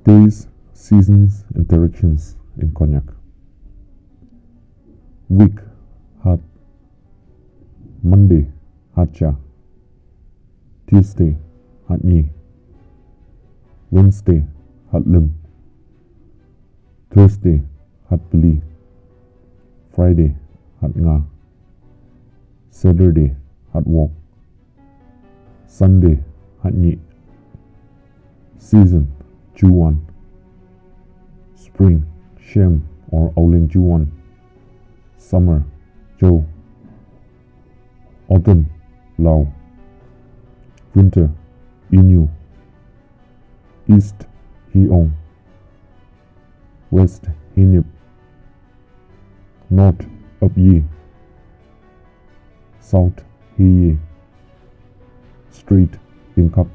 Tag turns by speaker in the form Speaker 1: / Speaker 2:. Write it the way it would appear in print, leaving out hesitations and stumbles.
Speaker 1: Days, seasons, and directions in Konyak. Week, Hat. Monday, Hatcha. Tuesday, Hatnyi. Wednesday, Hatlim. Thursday, Hatpili. Friday, Hatnga. Saturday, Hatwok. Sunday, Hatnyi. Season, Juwan. Spring, Shem or Auling Juwan. Summer, Jo. Autumn, Lao. Winter, Inu. East, Hiong. West, Hinyip. North, Upyi. South, Hiye. Street, Pinkak.